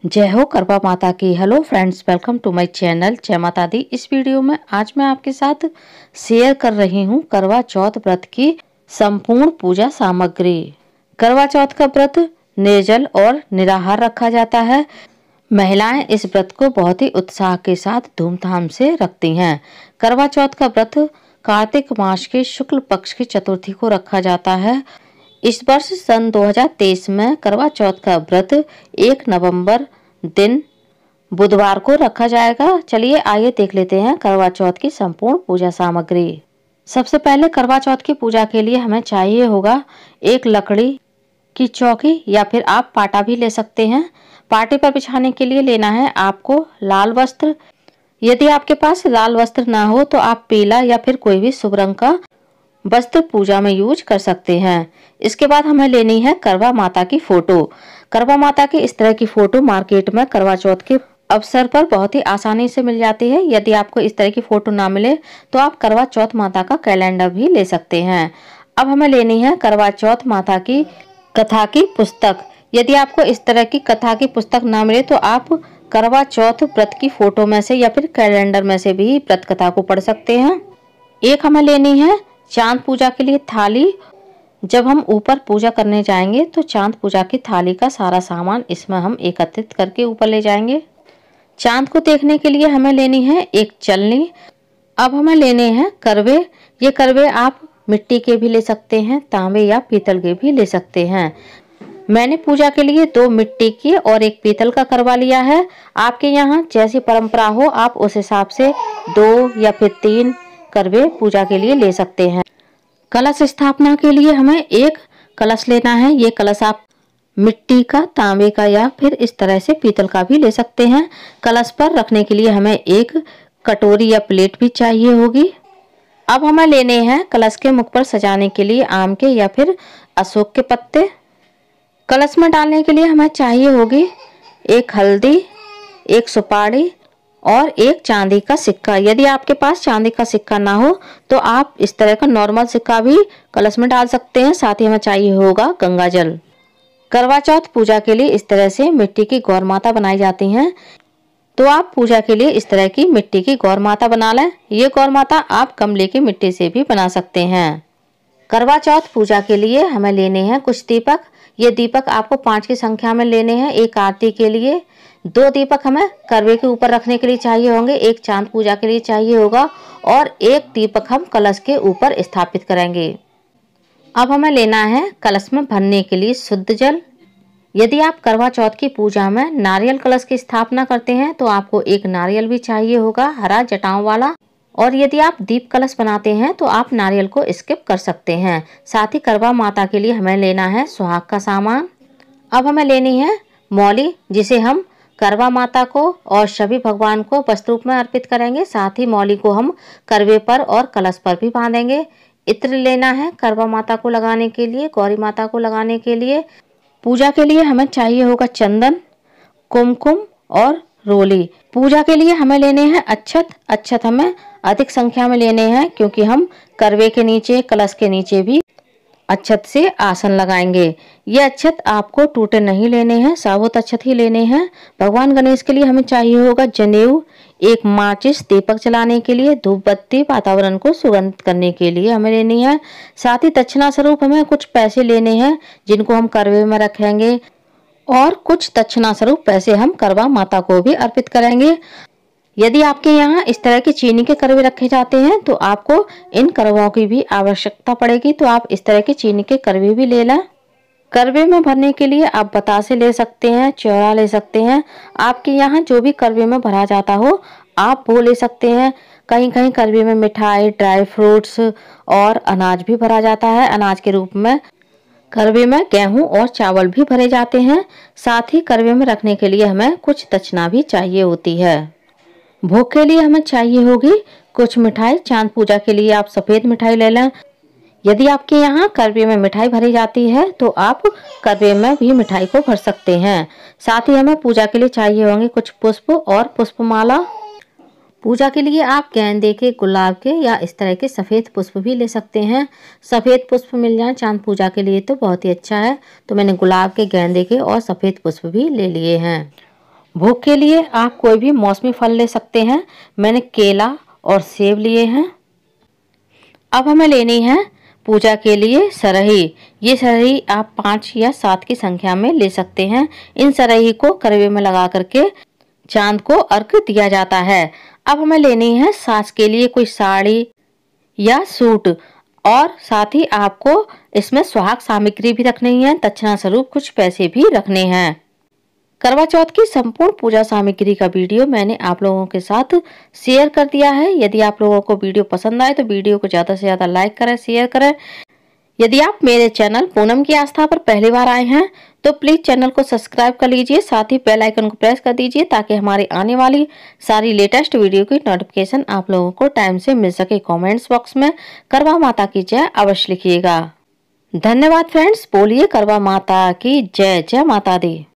जय हो करवा माता की। Hello friends, welcome to my channel जय माता दी। इस वीडियो में आज मैं आपके साथ शेयर कर रही हूँ करवा चौथ व्रत की संपूर्ण पूजा सामग्री। करवा चौथ का व्रत निर्जल और निराहार रखा जाता है। महिलाएं इस व्रत को बहुत ही उत्साह के साथ धूमधाम से रखती हैं। करवा चौथ का व्रत कार्तिक मास के शुक्ल पक्ष की चतुर्थी को रखा जाता है। इस वर्ष सन 2023 में करवा चौथ का व्रत 1 नवंबर दिन बुधवार को रखा जाएगा। चलिए आइए देख लेते हैं करवा चौथ की संपूर्ण पूजा सामग्री। सबसे पहले करवा चौथ की पूजा के लिए हमें चाहिए होगा एक लकड़ी की चौकी या फिर आप पाटा भी ले सकते हैं। पाटे पर बिछाने के लिए लेना है आपको लाल वस्त्र। यदि आपके पास लाल वस्त्र ना हो तो आप पीला या फिर कोई भी शुभ रंग का वस्त्र पूजा में यूज कर सकते हैं। इसके बाद हमें लेनी है करवा माता की फोटो। करवा माता की इस तरह की फोटो मार्केट में करवा चौथ के अवसर पर बहुत ही आसानी से मिल जाती है। यदि आपको इस तरह की फोटो ना मिले तो आप करवा चौथ माता का कैलेंडर भी ले सकते हैं। अब हमें लेनी है करवा चौथ माता की कथा की पुस्तक। यदि आपको इस तरह की कथा की पुस्तक ना मिले तो आप करवा चौथ व्रत की फोटो में से या फिर कैलेंडर में से भी व्रत कथा को पढ़ सकते हैं। एक हमें लेनी है चांद पूजा के लिए थाली। जब हम ऊपर पूजा करने जाएंगे तो चांद पूजा की थाली का सारा सामान इसमें हम एकत्रित करके ऊपर ले जाएंगे। चांद को देखने के लिए हमें लेनी है एक चलनी। अब हमें लेने हैं करवे। ये करवे आप मिट्टी के भी ले सकते हैं, तांबे या पीतल के भी ले सकते हैं। मैंने पूजा के लिए 2 मिट्टी की और 1 पीतल का करवा लिया है। आपके यहाँ जैसी परंपरा हो आप उस हिसाब से 2 या फिर 3 करवे पूजा के लिए ले सकते हैं। कलश स्थापना के लिए हमें एक कलश लेना है। ये कलश आप मिट्टी का, तांबे का या फिर इस तरह से पीतल का भी ले सकते हैं। कलश पर रखने के लिए हमें एक कटोरी या प्लेट भी चाहिए होगी। अब हमें लेने हैं कलश के मुख पर सजाने के लिए आम के या फिर अशोक के पत्ते। कलश में डालने के लिए हमें चाहिए होगी एक हल्दी, एक सुपारी और एक चांदी का सिक्का। यदि आपके पास चांदी का सिक्का ना हो तो आप इस तरह का नॉर्मल सिक्का भी कलश में डाल सकते हैं। साथ ही हमें चाहिए होगा गंगा जल। करवा चौथ पूजा के लिए इस तरह से मिट्टी की गौर माता बनाई जाती हैं, तो आप पूजा के लिए इस तरह की मिट्टी की गौर माता बना लें। ये गौर माता आप गमले की मिट्टी से भी बना सकते हैं। करवा चौथ पूजा के लिए हमें लेने हैं कुछ दीपक। ये दीपक आपको 5 की संख्या में लेने हैं। एक आरती के लिए 2 दीपक हमें करवे के ऊपर रखने के लिए चाहिए होंगे, एक चांद पूजा के लिए चाहिए होगा और एक दीपक हम कलश के ऊपर स्थापित करेंगे। अब हमें लेना है कलश में भरने के लिए शुद्ध जल। यदि आप करवा चौथ की पूजा में नारियल कलश की स्थापना करते हैं तो आपको एक नारियल भी चाहिए होगा हरा जटाओं वाला। और यदि आप दीप कलश बनाते हैं तो आप नारियल को स्किप कर सकते हैं। साथ ही करवा माता के लिए हमें लेना है सुहाग का सामान। अब हमें लेनी है मौली, जिसे हम करवा माता को और सभी भगवान को वस्त्र रूप में अर्पित करेंगे। साथ ही मौली को हम करवे पर और कलश पर भी बांधेंगे। इत्र लेना है करवा माता को लगाने के लिए, गौरी माता को लगाने के लिए। पूजा के लिए हमें चाहिए होगा चंदन, कुमकुम और रोली। पूजा के लिए हमें लेने हैं अक्षत। अक्षत हमें अधिक संख्या में लेने हैं क्योंकि हम करवे के नीचे, कलश के नीचे भी अक्षत से आसन लगाएंगे। ये अक्षत आपको टूटे नहीं लेने हैं, साबुत अक्षत ही लेने हैं। भगवान गणेश के लिए हमें चाहिए होगा जनेऊ, एक माचिस दीपक जलाने के लिए, धूप बत्ती वातावरण को सुगंधित करने के लिए हमें लेनी है। साथ ही दक्षिणा स्वरूप हमें कुछ पैसे लेने हैं जिनको हम करवे में रखेंगे और कुछ दक्षिणा स्वरूप पैसे हम करवा माता को भी अर्पित करेंगे। यदि आपके यहाँ इस तरह के चीनी के करवे रखे जाते हैं तो आपको इन करवों की भी आवश्यकता पड़ेगी, तो आप इस तरह के चीनी के करवे भी ले लें। करवे में भरने के लिए आप बतासे ले सकते हैं, चौरा ले सकते हैं। आपके यहाँ जो भी करवे में भरा जाता हो आप वो ले सकते हैं। कहीं कहीं करवे में मिठाई, ड्राई फ्रूट्स और अनाज भी भरा जाता है। अनाज के रूप में करवे में गेहूं और चावल भी भरे जाते हैं। साथ ही करवे में रखने के लिए हमें कुछ दक्षिणा भी चाहिए होती है। भोग के लिए हमें चाहिए होगी कुछ मिठाई। चांद पूजा के लिए आप सफेद मिठाई ले लें। यदि आपके यहाँ करवे में मिठाई भरी जाती है तो आप करवे में भी मिठाई को भर सकते हैं। साथ ही हमें पूजा के लिए चाहिए होंगे कुछ पुष्प और पुष्पमाला। पूजा के लिए आप गेंदे के, गुलाब के या इस तरह के सफ़ेद पुष्प भी ले सकते हैं। सफ़ेद पुष्प मिल जाए चांद पूजा के लिए तो बहुत ही अच्छा है। तो मैंने गुलाब के, गेंदे के और सफ़ेद पुष्प भी ले लिए हैं। भोग के लिए आप कोई भी मौसमी फल ले सकते हैं। मैंने केला और सेब लिए हैं। अब हमें लेनी है पूजा के लिए सरही। ये सरही आप 5 या 7 की संख्या में ले सकते हैं। इन सरही को करवे में लगा करके चांद को अर्घ दिया जाता है। अब हमें लेनी है सास के लिए कोई साड़ी या सूट, और साथ ही आपको इसमें सुहाग सामग्री भी रखनी है। दक्षिणा स्वरूप कुछ पैसे भी रखने हैं। करवा चौथ की संपूर्ण पूजा सामग्री का वीडियो मैंने आप लोगों के साथ शेयर कर दिया है। यदि आप लोगों को वीडियो पसंद आए तो वीडियो को ज़्यादा से ज़्यादा लाइक करें, शेयर करें। यदि आप मेरे चैनल पूनम की आस्था पर पहली बार आए हैं तो प्लीज़ चैनल को सब्सक्राइब कर लीजिए, साथ ही बेल आइकन को प्रेस कर दीजिए ताकि हमारी आने वाली सारी लेटेस्ट वीडियो की नोटिफिकेशन आप लोगों को टाइम से मिल सके। कमेंट्स बॉक्स में करवा माता की जय अवश्य लिखिएगा। धन्यवाद फ्रेंड्स। बोलिए करवा माता की जय। जय माता दी।